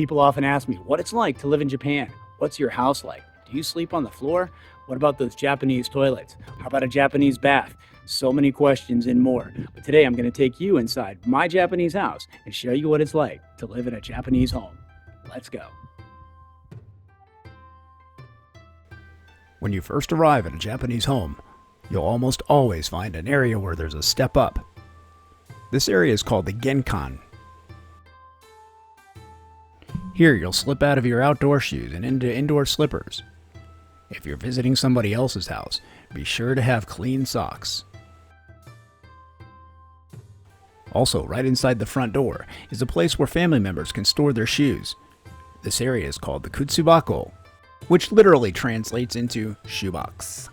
People often ask me what it's like to live in Japan. What's your house like? Do you sleep on the floor? What about those Japanese toilets? How about a Japanese bath? So many questions and more. But today I'm going to take you inside my Japanese house and show you what it's like to live in a Japanese home. Let's go. When you first arrive at a Japanese home, you'll almost always find an area where there's a step up. This area is called the Genkan. Here you'll slip out of your outdoor shoes and into indoor slippers. If you're visiting somebody else's house, be sure to have clean socks. Also, right inside the front door is a place where family members can store their shoes. This area is called the Kutsubako, which literally translates into shoebox.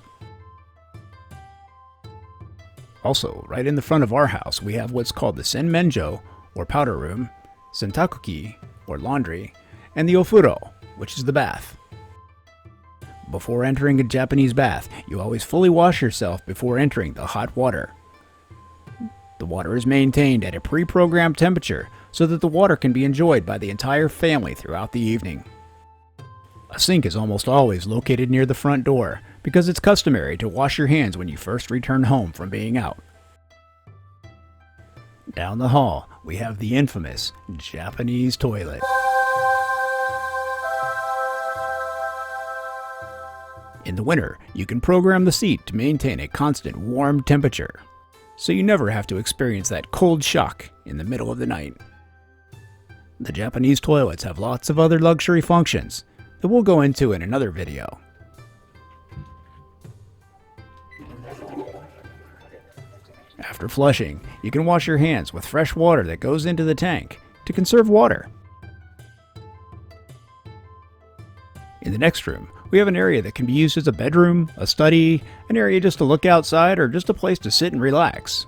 Also, right in the front of our house, we have what's called the Senmenjou, or powder room, Sentakuki, or laundry, and the Ofuro, which is the bath. Before entering a Japanese bath, you always fully wash yourself before entering the hot water. The water is maintained at a pre-programmed temperature so that the water can be enjoyed by the entire family throughout the evening. A sink is almost always located near the front door because it's customary to wash your hands when you first return home from being out. Down the hall, we have the infamous Japanese toilet. In the winter, you can program the seat to maintain a constant warm temperature, so you never have to experience that cold shock in the middle of the night. The Japanese toilets have lots of other luxury functions that we'll go into in another video. After flushing, you can wash your hands with fresh water that goes into the tank to conserve water. In the next room, we have an area that can be used as a bedroom, a study, an area just to look outside, or just a place to sit and relax.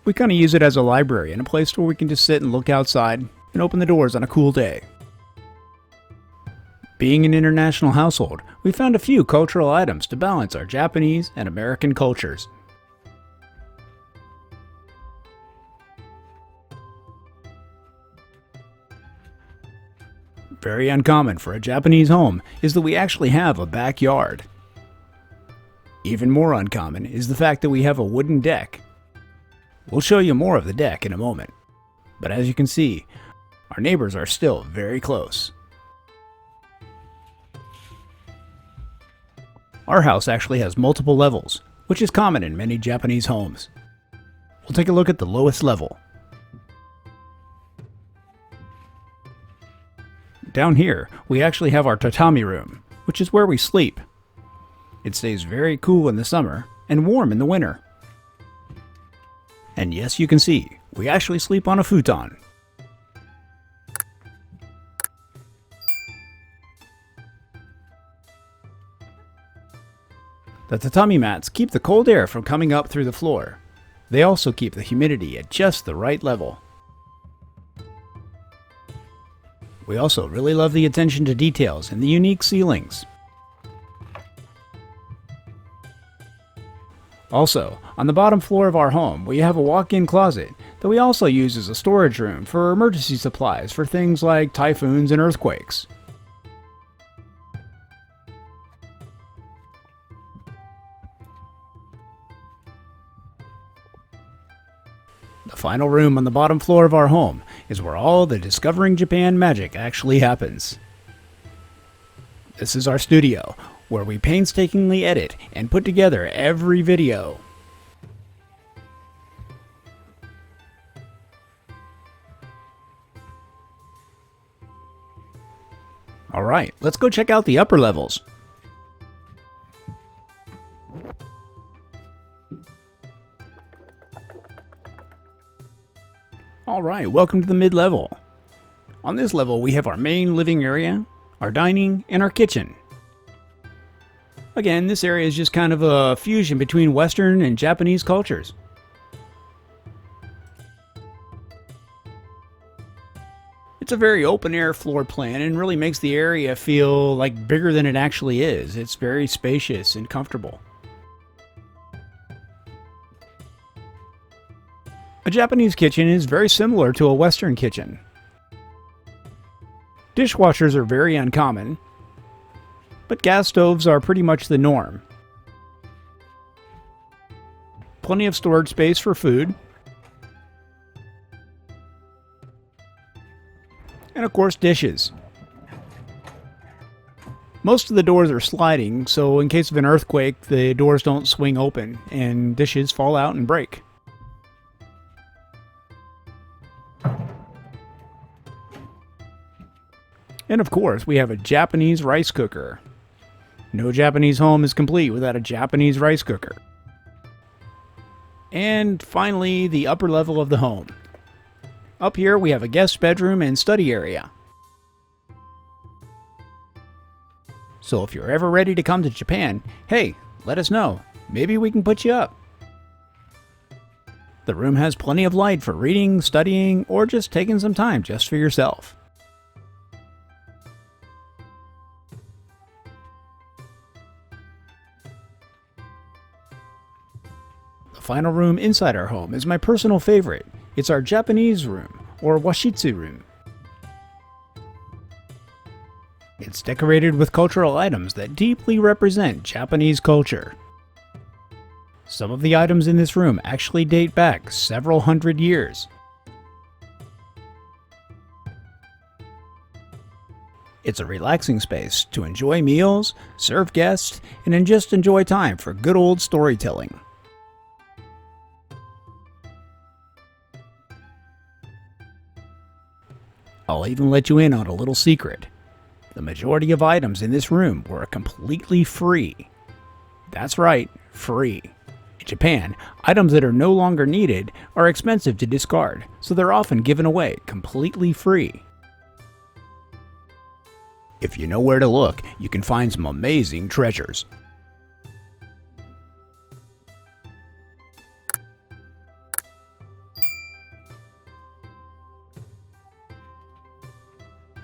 We kind of use it as a library and a place where we can just sit and look outside and open the doors on a cool day. Being an international household, we found a few cultural items to balance our Japanese and American cultures. Very uncommon for a Japanese home is that we actually have a backyard. Even more uncommon is the fact that we have a wooden deck. We'll show you more of the deck in a moment, but as you can see, our neighbors are still very close. Our house actually has multiple levels, which is common in many Japanese homes. We'll take a look at the lowest level. Down here, we actually have our tatami room, which is where we sleep. It stays very cool in the summer and warm in the winter. And yes, you can see, we actually sleep on a futon. The tatami mats keep the cold air from coming up through the floor. They also keep the humidity at just the right level. We also really love the attention to details and the unique ceilings. Also, on the bottom floor of our home, we have a walk-in closet that we also use as a storage room for emergency supplies for things like typhoons and earthquakes. The final room on the bottom floor of our home is where all the Discovering Japan magic actually happens. This is our studio, where we painstakingly edit and put together every video. Alright, let's go check out the upper levels. Alright, welcome to the mid-level. On this level we have our main living area, our dining, and our kitchen. Again, this area is just kind of a fusion between Western and Japanese cultures. It's a very open-air floor plan and really makes the area feel like bigger than it actually is. It's very spacious and comfortable. A Japanese kitchen is very similar to a Western kitchen. Dishwashers are very uncommon, but gas stoves are pretty much the norm. Plenty of storage space for food. And of course, dishes. Most of the doors are sliding, so in case of an earthquake, the doors don't swing open and dishes fall out and break. And of course, we have a Japanese rice cooker. No Japanese home is complete without a Japanese rice cooker. And finally, the upper level of the home. Up here, we have a guest bedroom and study area. So if you're ever ready to come to Japan, hey, let us know. Maybe we can put you up. The room has plenty of light for reading, studying, or just taking some time just for yourself. The final room inside our home is my personal favorite. It's our Japanese room, or Washitsu room. It's decorated with cultural items that deeply represent Japanese culture. Some of the items in this room actually date back several hundred years. It's a relaxing space to enjoy meals, serve guests, and then just enjoy time for good old storytelling. I'll even let you in on a little secret. The majority of items in this room were completely free. That's right, free. In Japan, items that are no longer needed are expensive to discard, so they're often given away completely free. If you know where to look, you can find some amazing treasures.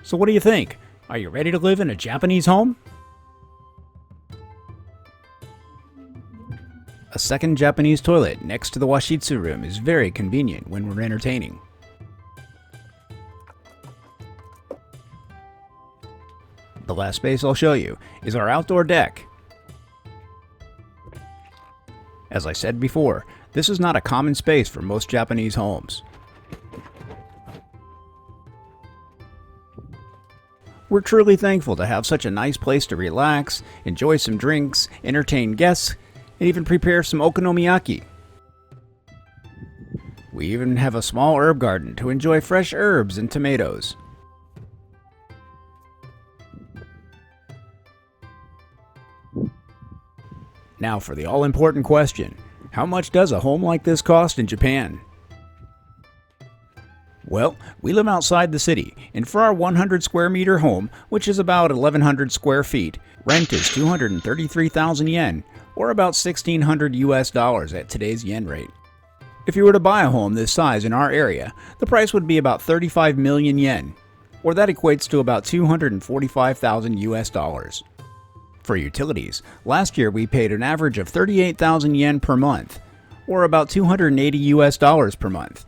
So what do you think? Are you ready to live in a Japanese home? A second Japanese toilet next to the Washitsu room is very convenient when we're entertaining. The last space I'll show you is our outdoor deck. As I said before, this is not a common space for most Japanese homes. We're truly thankful to have such a nice place to relax, enjoy some drinks, entertain guests, and even prepare some okonomiyaki. We even have a small herb garden to enjoy fresh herbs and tomatoes. Now for the all-important question, how much does a home like this cost in Japan? Well, we live outside the city, and for our 100 square meter home, which is about 1,100 square feet, rent is 233,000 yen, or about $1,600 US at today's yen rate. If you were to buy a home this size in our area, the price would be about 35 million yen, or that equates to about 245,000 US. For utilities, last year we paid an average of 38,000 yen per month, or about $280 US per month.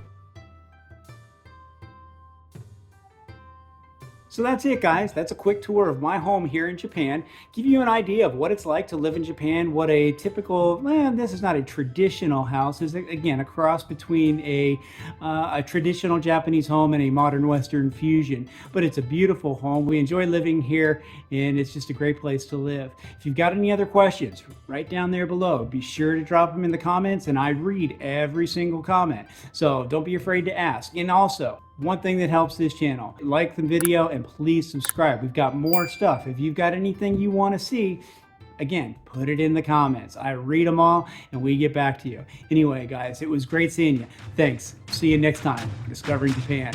So that's it, guys. That's a quick tour of my home here in Japan. Give you an idea of what it's like to live in Japan, what a typical, this is not a traditional house. It's, again, a cross between a traditional Japanese home and a modern Western fusion. But it's a beautiful home. We enjoy living here, and it's just a great place to live. If you've got any other questions, right down there below, be sure to drop them in the comments, and I read every single comment. So don't be afraid to ask. And also, one thing that helps this channel, like the video and please subscribe. We've got more stuff. If you've got anything you want to see, again, put it in the comments. I read them all and we get back to you. Anyway, guys, it was great seeing you. Thanks. See you next time. Discovering Japan.